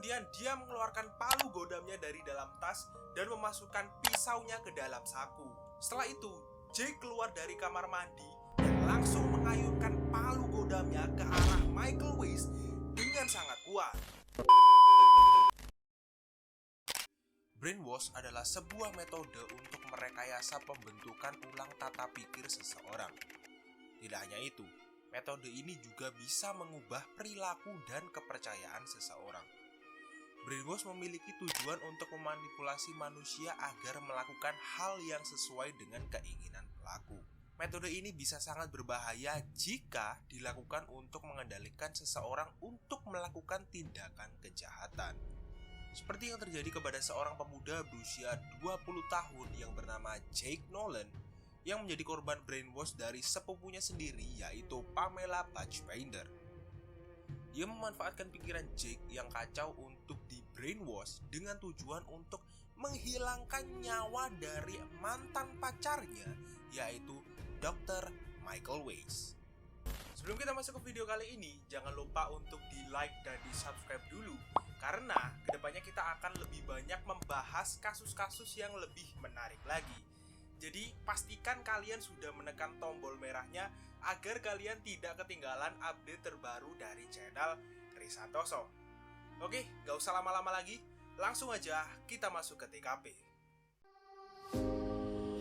Kemudian dia mengeluarkan palu godamnya dari dalam tas dan memasukkan pisaunya ke dalam saku. Setelah itu, Jake keluar dari kamar mandi dan langsung mengayunkan palu godamnya ke arah Michael Weiss dengan sangat kuat. Brainwash adalah sebuah metode untuk merekayasa pembentukan ulang tata pikir seseorang. Tidak hanya itu, metode ini juga bisa mengubah perilaku dan kepercayaan seseorang. Brainwash memiliki tujuan untuk memanipulasi manusia agar melakukan hal yang sesuai dengan keinginan pelaku. Metode ini bisa sangat berbahaya jika dilakukan untuk mengendalikan seseorang untuk melakukan tindakan kejahatan. Seperti yang terjadi kepada seorang pemuda berusia 20 tahun yang bernama Jake Nolan yang menjadi korban brainwash dari sepupunya sendiri, yaitu Pamela Batchbender. Dia memanfaatkan pikiran Jake yang kacau untuk di brainwash dengan tujuan untuk menghilangkan nyawa dari mantan pacarnya, yaitu Dr. Michael Weiss. Sebelum kita masuk ke video kali ini, jangan lupa untuk di like dan di subscribe dulu, karena kedepannya kita akan lebih banyak membahas kasus-kasus yang lebih menarik lagi. Jadi pastikan kalian sudah menekan tombol merahnya agar kalian tidak ketinggalan update terbaru dari channel Chris Santoso. Oke, gak usah lama-lama lagi, langsung aja kita masuk ke TKP.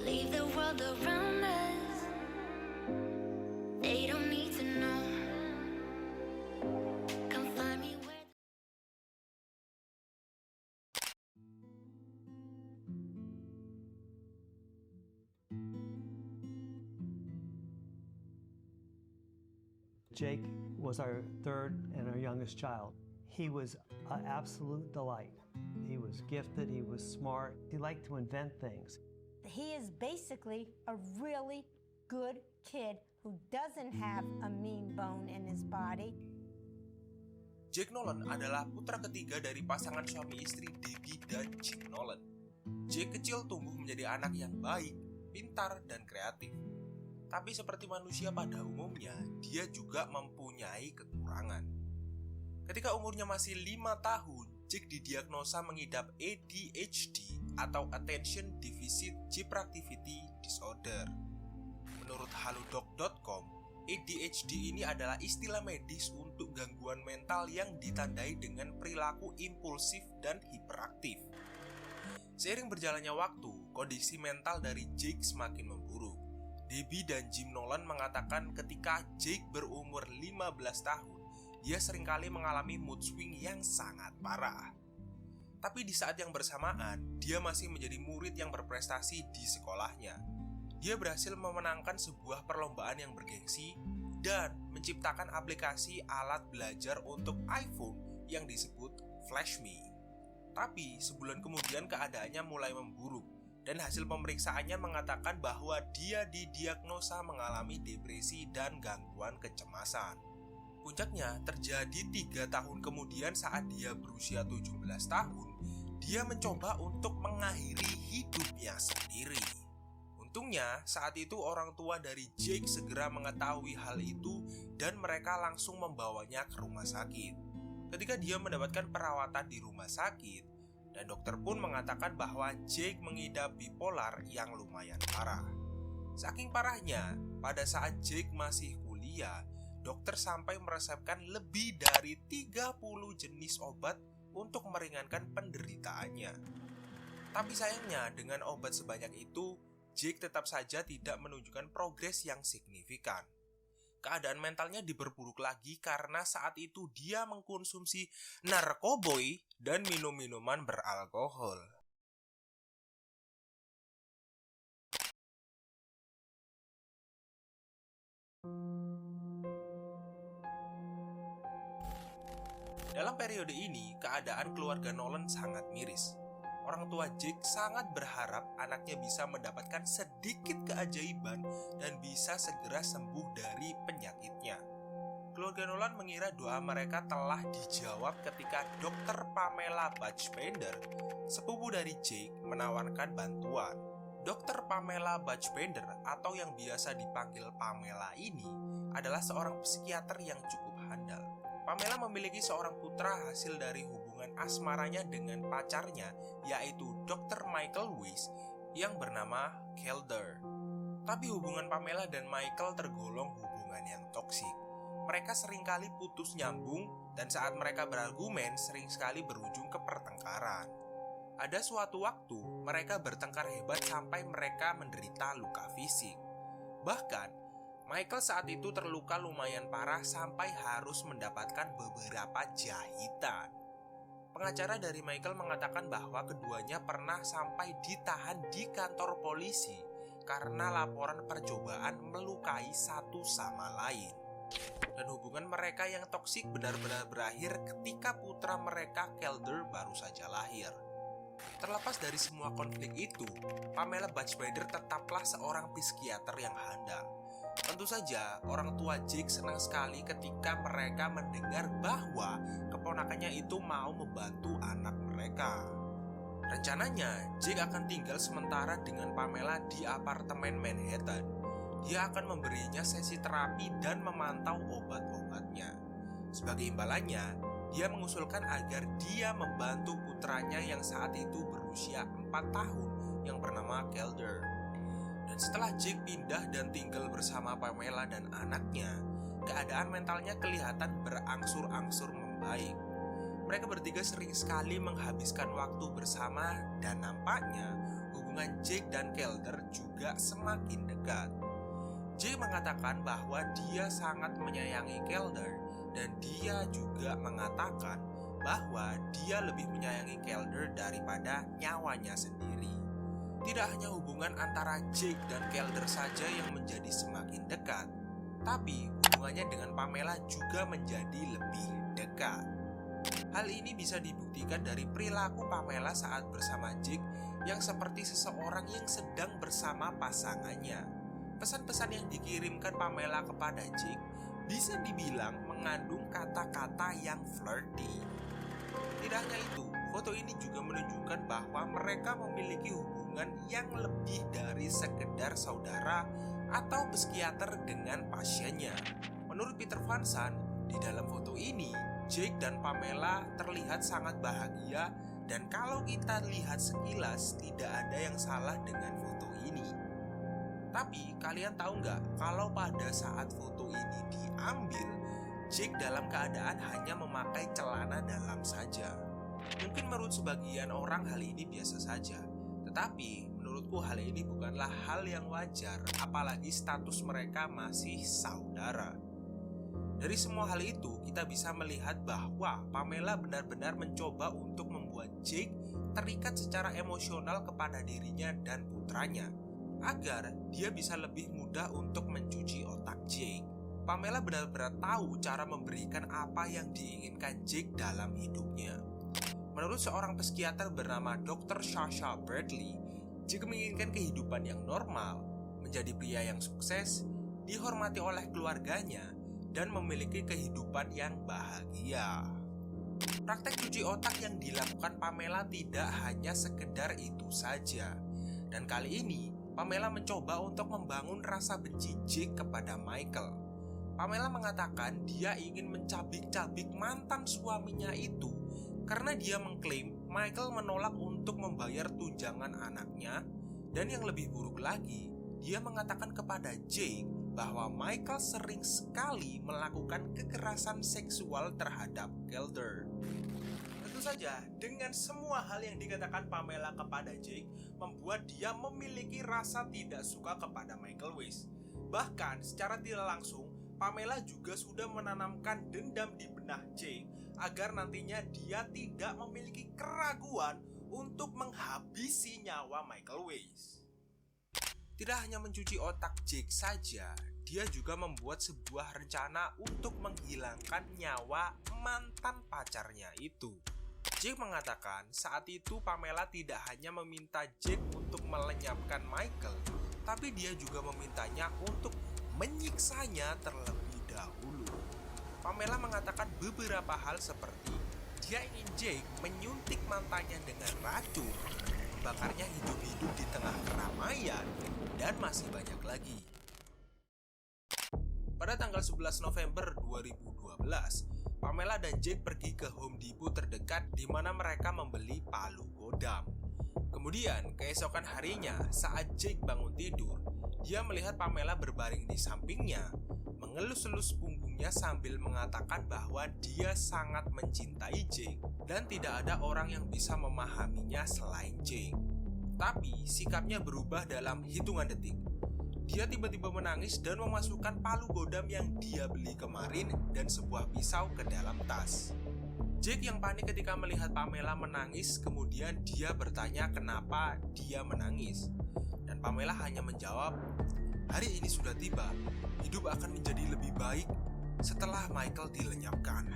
Leave the world around us. They don't need to know. Come find me where. Jake was our third and our youngest child. He was an absolute delight. He was gifted, he was smart, he liked to invent things. He is basically a really good kid who doesn't have a mean bone in his body. Jake Nolan adalah putra ketiga dari pasangan suami istri Debbie dan Jim Nolan. Jake kecil tumbuh menjadi anak yang baik, pintar, dan kreatif. Tapi seperti manusia pada umumnya, dia juga mempunyai kekurangan. Ketika umurnya masih 5 tahun, Jake didiagnosa mengidap ADHD atau Attention Deficit Hyperactivity Disorder. Menurut halodoc.com, ADHD ini adalah istilah medis untuk gangguan mental yang ditandai dengan perilaku impulsif dan hiperaktif. Seiring berjalannya waktu, kondisi mental dari Jake semakin memburuk. Debbie dan Jim Nolan mengatakan ketika Jake berumur 15 tahun, dia seringkali mengalami mood swing yang sangat parah. Tapi di saat yang bersamaan, dia masih menjadi murid yang berprestasi di sekolahnya. Dia berhasil memenangkan sebuah perlombaan yang bergengsi dan menciptakan aplikasi alat belajar untuk iPhone yang disebut FlashMe. Tapi sebulan kemudian keadaannya mulai memburuk. Dan hasil pemeriksaannya mengatakan bahwa dia didiagnosa mengalami depresi dan gangguan kecemasan. Puncaknya terjadi 3 tahun kemudian saat dia berusia 17 tahun, dia mencoba untuk mengakhiri hidupnya sendiri. Untungnya saat itu orang tua dari Jake segera mengetahui hal itu dan mereka langsung membawanya ke rumah sakit. Ketika dia mendapatkan perawatan di rumah sakit, dan dokter pun mengatakan bahwa Jake mengidap bipolar yang lumayan parah. Saking parahnya, pada saat Jake masih kuliah, dokter sampai meresepkan lebih dari 30 jenis obat untuk meringankan penderitaannya. Tapi sayangnya, dengan obat sebanyak itu, Jake tetap saja tidak menunjukkan progres yang signifikan. Keadaan mentalnya diperburuk lagi karena saat itu dia mengkonsumsi narkoboy dan minum-minuman beralkohol. Dalam periode ini, keadaan keluarga Nolan sangat miris. Orang tua Jake sangat berharap anaknya bisa mendapatkan sedikit keajaiban dan bisa segera sembuh dari penyakitnya. Keluarga Nolan mengira doa mereka telah dijawab ketika Dr. Pamela Batchbender, sepupu dari Jake, menawarkan bantuan. Dr. Pamela Batchbender atau yang biasa dipanggil Pamela ini adalah seorang psikiater yang cukup handal. Pamela memiliki seorang putra hasil dari hubungan hubungan asmaranya dengan pacarnya, yaitu Dr. Michael Weiss yang bernama Kelder. Tapi hubungan Pamela dan Michael tergolong hubungan yang toksik. Mereka seringkali putus nyambung dan saat mereka berargumen sering sekali berujung ke pertengkaran. Ada suatu waktu mereka bertengkar hebat sampai mereka menderita luka fisik. Bahkan Michael saat itu terluka lumayan parah sampai harus mendapatkan beberapa jahitan. Pengacara dari Michael mengatakan bahwa keduanya pernah sampai ditahan di kantor polisi karena laporan percobaan melukai satu sama lain. Dan hubungan mereka yang toksik benar-benar berakhir ketika putra mereka Kelder baru saja lahir. Terlepas dari semua konflik itu, Pamela Batchmader tetaplah seorang psikiater yang handal. Tentu saja orang tua Jake senang sekali ketika mereka mendengar bahwa keponakannya itu mau membantu anak mereka. Rencananya Jake akan tinggal sementara dengan Pamela di apartemen Manhattan. Dia akan memberinya sesi terapi dan memantau obat-obatnya. Sebagai imbalannya, dia mengusulkan agar dia membantu putranya yang saat itu berusia 4 tahun yang bernama Kelder. Dan setelah Jake pindah dan tinggal bersama Pamela dan anaknya, keadaan mentalnya kelihatan berangsur-angsur membaik. Mereka bertiga sering sekali menghabiskan waktu bersama dan nampaknya hubungan Jake dan Kelder juga semakin dekat. Jake mengatakan bahwa dia sangat menyayangi Kelder dan dia juga mengatakan bahwa dia lebih menyayangi Kelder daripada nyawanya sendiri. Tidak hanya hubungan antara Jake dan Kelder saja yang menjadi semakin dekat, tapi hubungannya dengan Pamela juga menjadi lebih dekat. Hal ini bisa dibuktikan dari perilaku Pamela saat bersama Jake yang seperti seseorang yang sedang bersama pasangannya. Pesan-pesan yang dikirimkan Pamela kepada Jake bisa dibilang mengandung kata-kata yang flirty. Tidak hanya itu, foto ini juga menunjukkan bahwa mereka memiliki hubungan yang lebih dari sekedar saudara atau psikiater dengan pasiennya. Menurut Peter Van Sant, di dalam foto ini, Jake dan Pamela terlihat sangat bahagia dan kalau kita lihat sekilas tidak ada yang salah dengan foto ini. Tapi kalian tahu nggak kalau pada saat foto ini diambil, Jake dalam keadaan hanya memakai celana dalam saja. Mungkin menurut sebagian orang hal ini biasa saja, tetapi menurutku hal ini bukanlah hal yang wajar, apalagi status mereka masih saudara. Dari semua hal itu, kita bisa melihat bahwa Pamela benar-benar mencoba untuk membuat Jake terikat secara emosional kepada dirinya dan putranya, agar dia bisa lebih mudah untuk mencuci otak Jake. Pamela benar-benar tahu cara memberikan apa yang diinginkan Jake dalam hidupnya. Menurut seorang psikiater bernama Dr. Sasha Bradley, Jake menginginkan kehidupan yang normal, menjadi pria yang sukses, dihormati oleh keluarganya, dan memiliki kehidupan yang bahagia. Praktek cuci otak yang dilakukan Pamela tidak hanya sekedar itu saja. Dan kali ini, Pamela mencoba untuk membangun rasa benci Jake kepada Michael. Pamela mengatakan dia ingin mencabik-cabik mantan suaminya itu karena dia mengklaim Michael menolak untuk membayar tunjangan anaknya, dan yang lebih buruk lagi, dia mengatakan kepada Jake bahwa Michael sering sekali melakukan kekerasan seksual terhadap Kelder. Tentu saja, dengan semua hal yang dikatakan Pamela kepada Jake membuat dia memiliki rasa tidak suka kepada Michael Weiss. Bahkan secara tidak langsung, Pamela juga sudah menanamkan dendam di benak Jake agar nantinya dia tidak memiliki keraguan untuk menghabisi nyawa Michael Weiss. Tidak hanya mencuci otak Jake saja, dia juga membuat sebuah rencana untuk menghilangkan nyawa mantan pacarnya itu. Jake mengatakan saat itu Pamela tidak hanya meminta Jake untuk melenyapkan Michael, tapi dia juga memintanya untuk menyiksanya terlebih dahulu. Pamela mengatakan beberapa hal seperti dia ingin Jake menyuntik mantannya dengan racun, membakarnya hidup-hidup di tengah keramaian, dan masih banyak lagi. Pada tanggal 11 November 2012, Pamela dan Jake pergi ke Home Depot terdekat di mana mereka membeli palu godam. Kemudian, keesokan harinya saat Jake bangun tidur, dia melihat Pamela berbaring di sampingnya, mengelus-elus punggungnya sambil mengatakan bahwa dia sangat mencintai Jake dan tidak ada orang yang bisa memahaminya selain Jake. Tapi sikapnya berubah dalam hitungan detik. Dia tiba-tiba menangis dan memasukkan palu godam yang dia beli kemarin dan sebuah pisau ke dalam tas. Jake yang panik ketika melihat Pamela menangis, kemudian dia bertanya kenapa dia menangis. Dan Pamela hanya menjawab, "Hari ini sudah tiba, hidup akan menjadi lebih baik setelah Michael dilenyapkan."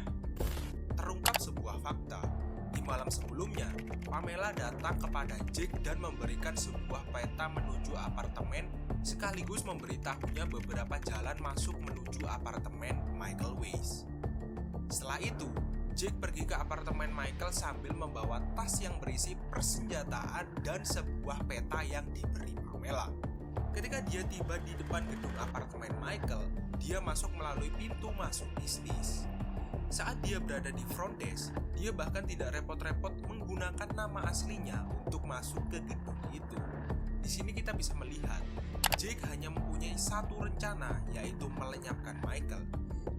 Terungkap sebuah fakta. Di malam sebelumnya, Pamela datang kepada Jake dan memberikan sebuah peta menuju apartemen sekaligus memberitahunya beberapa jalan masuk menuju apartemen Michael Weiss. Setelah itu, Jake pergi ke apartemen Michael sambil membawa tas yang berisi persenjataan dan sebuah peta yang diberi Pamela. Ketika dia tiba di depan gedung apartemen Michael, dia masuk melalui pintu masuk bisnis. Saat dia berada di front desk, dia bahkan tidak repot-repot menggunakan nama aslinya untuk masuk ke gedung itu. Di sini kita bisa melihat, Jake hanya mempunyai satu rencana, yaitu melenyapkan Michael.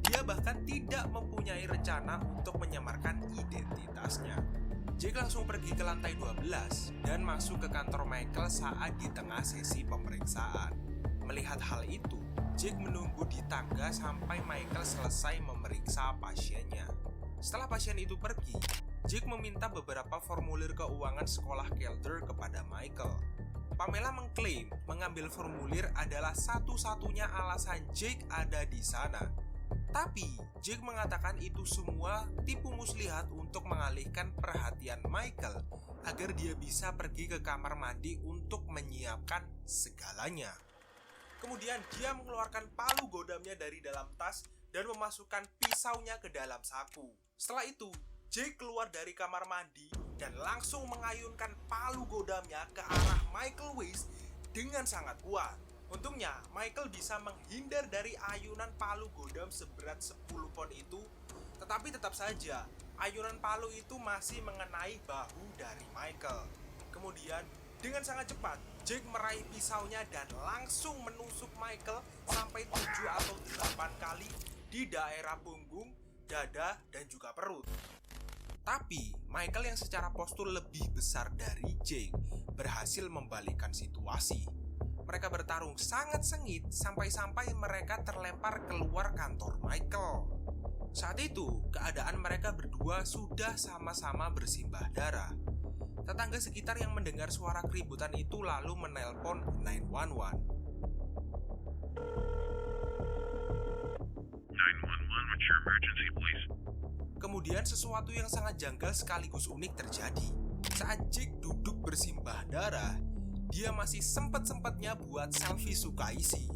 Dia bahkan tidak mempunyai rencana untuk menyamarkan identitasnya. Jake langsung pergi ke lantai 12 dan masuk ke kantor Michael saat di tengah sesi pemeriksaan. Melihat hal itu, Jake menunggu di tangga sampai Michael selesai memeriksa pasiennya. Setelah pasien itu pergi, Jake meminta beberapa formulir keuangan sekolah Calder kepada Michael. Pamela mengklaim mengambil formulir adalah satu-satunya alasan Jake ada di sana. Tapi, Jake mengatakan itu semua tipu muslihat untuk mengalihkan perhatian Michael agar dia bisa pergi ke kamar mandi untuk menyiapkan segalanya. Kemudian dia mengeluarkan palu godamnya dari dalam tas dan memasukkan pisaunya ke dalam saku. Setelah itu, Jake keluar dari kamar mandi dan langsung mengayunkan palu godamnya ke arah Michael Weiss dengan sangat kuat. Untungnya, Michael bisa menghindar dari ayunan palu godam seberat 10 pon itu, tetapi tetap saja, ayunan palu itu masih mengenai bahu dari Michael. Kemudian, dengan sangat cepat, Jake meraih pisaunya dan langsung menusuk Michael sampai 7 atau 8 kali di daerah punggung, dada, dan juga perut. Tapi, Michael yang secara postur lebih besar dari Jake berhasil membalikkan situasi. Mereka bertarung sangat sengit sampai-sampai mereka terlempar keluar kantor Michael. Saat itu, keadaan mereka berdua sudah sama-sama bersimbah darah. Tetangga sekitar yang mendengar suara keributan itu lalu menelpon 911. 911, what's your emergency, please? Kemudian sesuatu yang sangat janggal sekaligus unik terjadi. Saat Jake duduk bersimbah darah, dia masih sempat-sempatnya buat selfie Sukaisi.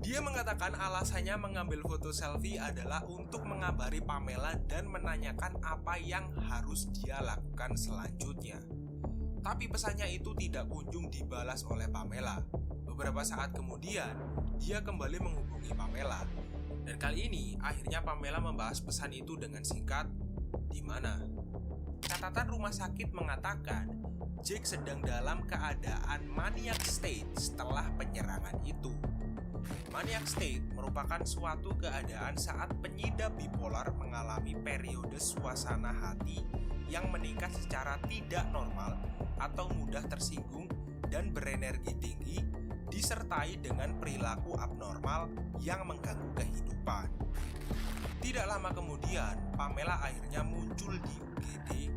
Dia mengatakan alasannya mengambil foto selfie adalah untuk mengabari Pamela dan menanyakan apa yang harus dia lakukan selanjutnya. Tapi pesannya itu tidak kunjung dibalas oleh Pamela. Beberapa saat kemudian, dia kembali menghubungi Pamela. Dan kali ini, akhirnya Pamela membahas pesan itu dengan singkat, "Di mana?" Catatan rumah sakit mengatakan, Jake sedang dalam keadaan maniac state setelah penyerangan itu. Maniac state merupakan suatu keadaan saat pengidap bipolar mengalami periode suasana hati yang meningkat secara tidak normal atau mudah tersinggung dan berenergi tinggi, disertai dengan perilaku abnormal yang mengganggu kehidupan. Tidak lama kemudian, Pamela akhirnya muncul di UGD,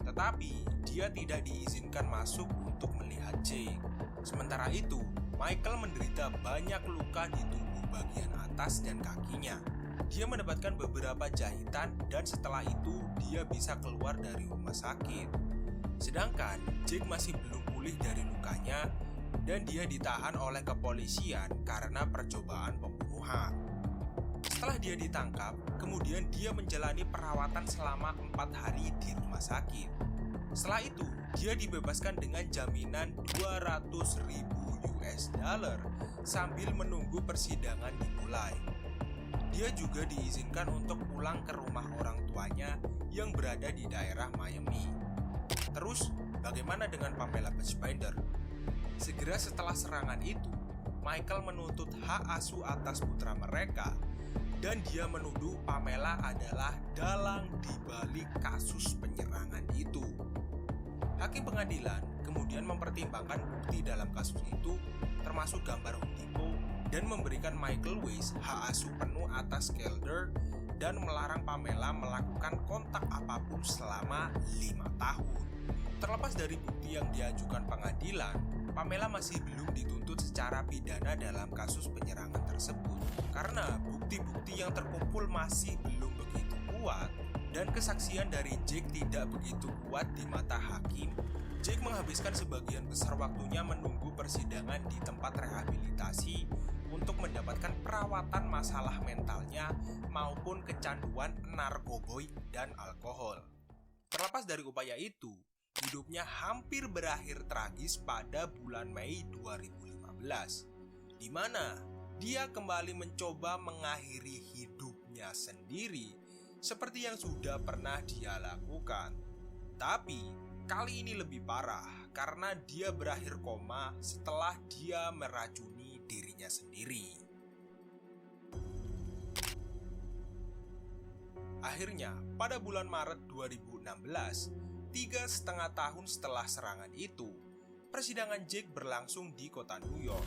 tetapi dia tidak diizinkan masuk untuk melihat Jake. Sementara itu, Michael menderita banyak luka di tubuh bagian atas dan kakinya. Dia mendapatkan beberapa jahitan dan setelah itu dia bisa keluar dari rumah sakit. Sedangkan Jake masih belum pulih dari lukanya dan dia ditahan oleh kepolisian karena percobaan pembunuhan. Setelah dia ditangkap, kemudian dia menjalani perawatan selama 4 hari di rumah sakit. Setelah itu, dia dibebaskan dengan jaminan $200,000 sambil menunggu persidangan dimulai. Dia juga diizinkan untuk pulang ke rumah orang tuanya yang berada di daerah Miami. Terus, bagaimana dengan Pamela Buchbinder? Segera setelah serangan itu, Michael menuntut hak asuh atas putra mereka, dan dia menuduh Pamela adalah dalang di balik kasus penyerangan itu. Hakim pengadilan kemudian mempertimbangkan bukti dalam kasus itu, termasuk gambar Home Depot, dan memberikan Michael Weiss hak asuh penuh atas Kelder dan melarang Pamela melakukan kontak apapun selama 5 tahun. Terlepas dari bukti yang diajukan pengadilan, Pamela masih belum dituntut secara pidana dalam kasus penyerangan tersebut karena bukti-bukti yang terkumpul masih belum begitu kuat dan kesaksian dari Jake tidak begitu kuat di mata hakim. Jake menghabiskan sebagian besar waktunya menunggu persidangan di tempat rehabilitasi untuk mendapatkan perawatan masalah mentalnya maupun kecanduan narkoboy dan alkohol. Terlepas dari upaya itu, hidupnya hampir berakhir tragis pada bulan Mei 2015, di mana dia kembali mencoba mengakhiri hidupnya sendiri seperti yang sudah pernah dia lakukan. Tapi kali ini lebih parah karena dia berakhir koma setelah dia meracuni dirinya sendiri. Akhirnya, pada bulan Maret 2016, 3,5 tahun setelah serangan itu, persidangan Jake berlangsung di kota New York.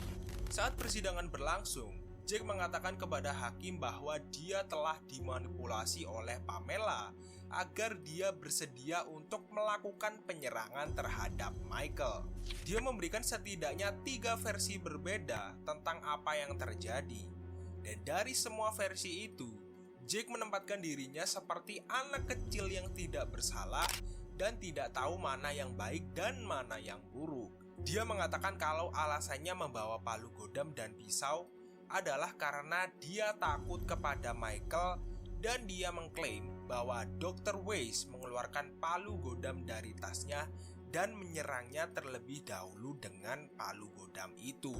Saat persidangan berlangsung, Jake mengatakan kepada hakim bahwa dia telah dimanipulasi oleh Pamela agar dia bersedia untuk melakukan penyerangan terhadap Michael. Dia memberikan setidaknya 3 versi berbeda tentang apa yang terjadi. Dan dari semua versi itu, Jake menempatkan dirinya seperti anak kecil yang tidak bersalah dan tidak tahu mana yang baik dan mana yang buruk. Dia mengatakan kalau alasannya membawa palu godam dan pisau adalah karena dia takut kepada Michael, dan dia mengklaim bahwa Dr. Weiss mengeluarkan palu godam dari tasnya dan menyerangnya terlebih dahulu dengan palu godam itu.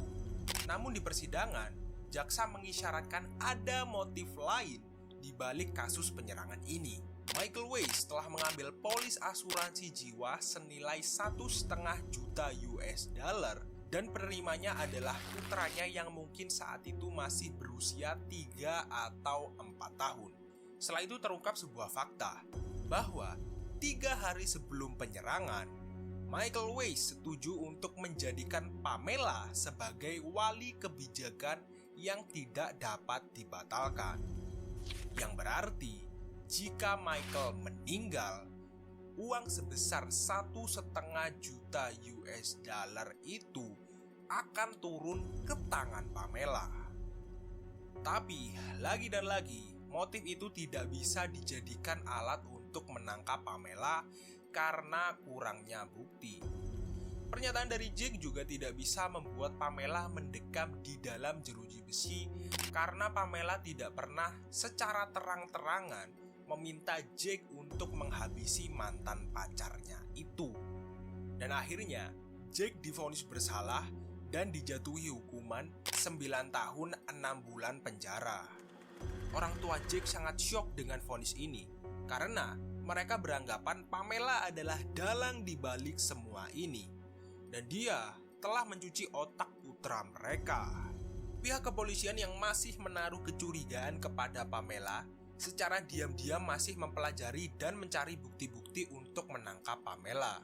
Namun di persidangan, jaksa mengisyaratkan ada motif lain di balik kasus penyerangan ini. Michael Weiss telah mengambil polis asuransi jiwa senilai 1,5 juta US dollar dan penerimanya adalah putranya yang mungkin saat itu masih berusia 3 atau 4 tahun. Setelah itu terungkap sebuah fakta bahwa 3 hari sebelum penyerangan, Michael Weiss setuju untuk menjadikan Pamela sebagai wali kebijakan yang tidak dapat dibatalkan. Yang berarti jika Michael meninggal, uang sebesar 1,5 juta US dollar itu akan turun ke tangan Pamela. Tapi lagi dan lagi, motif itu tidak bisa dijadikan alat untuk menangkap Pamela karena kurangnya bukti. Pernyataan dari Jake juga tidak bisa membuat Pamela mendekam di dalam jeruji besi karena Pamela tidak pernah secara terang-terangan meminta Jake untuk menghabisi mantan pacarnya itu. Dan akhirnya Jake divonis bersalah dan dijatuhi hukuman 9 tahun 6 bulan penjara. Orang tua Jake sangat syok dengan vonis ini karena mereka beranggapan Pamela adalah dalang di balik semua ini dan dia telah mencuci otak putra mereka. Pihak kepolisian yang masih menaruh kecurigaan kepada Pamela secara diam-diam masih mempelajari dan mencari bukti-bukti untuk menangkap Pamela.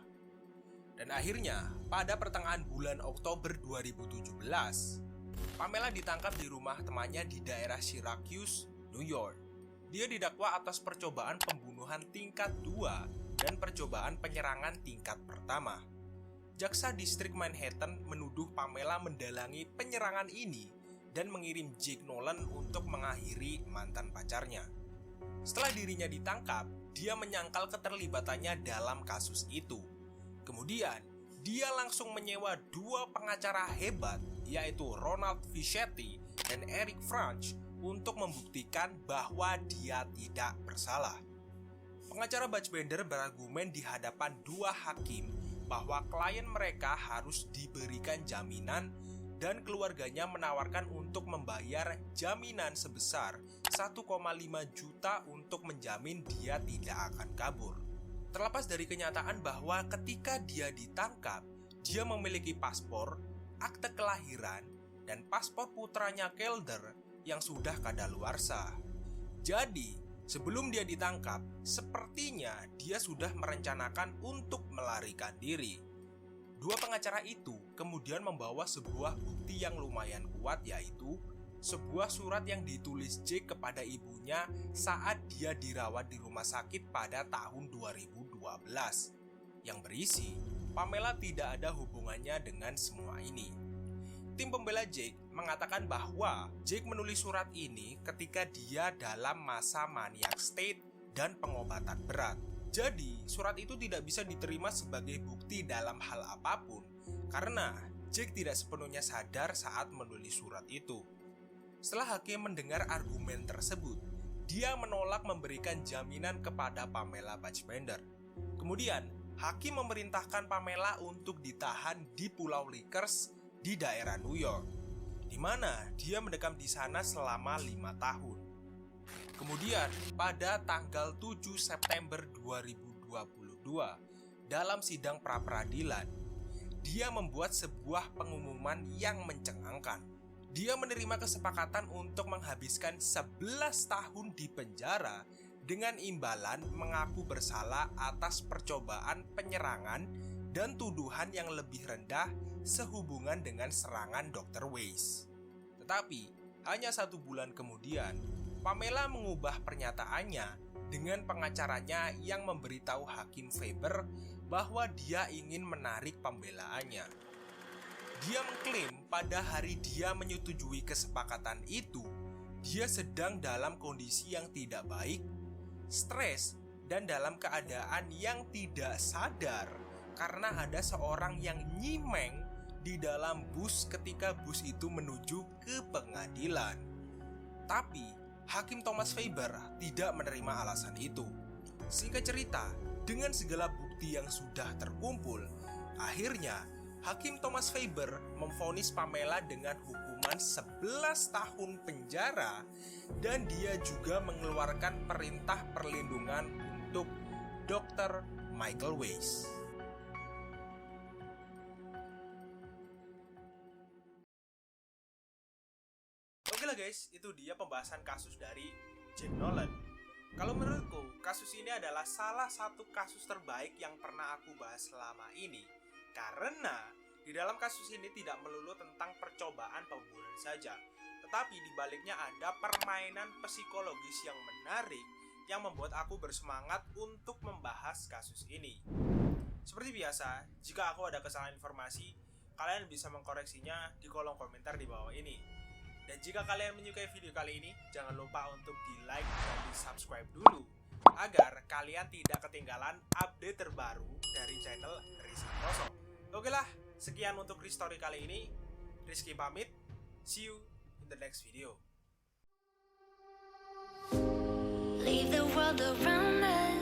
Dan akhirnya, pada pertengahan bulan Oktober 2017, Pamela ditangkap di rumah temannya di daerah Syracuse, New York. Dia didakwa atas percobaan pembunuhan tingkat 2 dan percobaan penyerangan tingkat pertama. Jaksa distrik Manhattan menuduh Pamela mendalangi penyerangan ini dan mengirim Jake Nolan untuk mengakhiri mantan pacarnya. Setelah dirinya ditangkap, dia menyangkal keterlibatannya dalam kasus itu. Kemudian, dia langsung menyewa 2 pengacara hebat, yaitu Ronald Fischetti dan Eric Franch, untuk membuktikan bahwa dia tidak bersalah. Pengacara Buchbinder berargumen di hadapan 2 hakim bahwa klien mereka harus diberikan jaminan dan keluarganya menawarkan untuk membayar jaminan sebesar 1,5 juta untuk menjamin dia tidak akan kabur. Terlepas dari kenyataan bahwa ketika dia ditangkap, dia memiliki paspor, akte kelahiran, dan paspor putranya Kelder yang sudah kadaluarsa. Jadi, sebelum dia ditangkap, sepertinya dia sudah merencanakan untuk melarikan diri. Dua pengacara itu kemudian membawa sebuah bukti yang lumayan kuat, yaitu sebuah surat yang ditulis Jake kepada ibunya saat dia dirawat di rumah sakit pada tahun 2012 yang berisi Pamela tidak ada hubungannya dengan semua ini. Tim pembela Jake mengatakan bahwa Jake menulis surat ini ketika dia dalam masa maniac state dan pengobatan berat. Jadi, surat itu tidak bisa diterima sebagai bukti dalam hal apapun karena Jake tidak sepenuhnya sadar saat menulis surat itu. Setelah hakim mendengar argumen tersebut, dia menolak memberikan jaminan kepada Pamela Batchbender. Kemudian, hakim memerintahkan Pamela untuk ditahan di Pulau Lickers di daerah New York, di mana dia mendekam di sana selama 5 tahun. Kemudian, pada tanggal 7 September 2022, dalam sidang pra-peradilan, dia membuat sebuah pengumuman yang mencengangkan. Dia menerima kesepakatan untuk menghabiskan 11 tahun di penjara dengan imbalan mengaku bersalah atas percobaan penyerangan dan tuduhan yang lebih rendah sehubungan dengan serangan Dr. Weiss. Tetapi, hanya 1 bulan kemudian, Pamela mengubah pernyataannya dengan pengacaranya yang memberitahu Hakim Faber bahwa dia ingin menarik pembelaannya. Dia mengklaim pada hari dia menyetujui kesepakatan itu, dia sedang dalam kondisi yang tidak baik, stres, dan dalam keadaan yang tidak sadar karena ada seorang yang nyimeng di dalam bus ketika bus itu menuju ke pengadilan. Tapi Hakim Thomas Faber tidak menerima alasan itu. Singkat cerita, dengan segala bukti yang sudah terkumpul, akhirnya Hakim Thomas Faber memvonis Pamela dengan hukuman 11 tahun penjara dan dia juga mengeluarkan perintah perlindungan untuk Dr. Michael Weiss. Oke lah guys, itu dia pembahasan kasus dari Jake Nolan. Kalau menurutku, kasus ini adalah salah satu kasus terbaik yang pernah aku bahas selama ini. Karena di dalam kasus ini tidak melulu tentang percobaan pembunuhan saja, tetapi di baliknya ada permainan psikologis yang menarik yang membuat aku bersemangat untuk membahas kasus ini. Seperti biasa, jika aku ada kesalahan informasi, kalian bisa mengkoreksinya di kolom komentar di bawah ini. Dan jika kalian menyukai video kali ini, jangan lupa untuk di-like dan di-subscribe dulu agar kalian tidak ketinggalan update terbaru dari channel Rizky Kosong. Oke lah, sekian untuk Ristory kali ini. Rizky pamit. See you in the next video. Leave the world around us.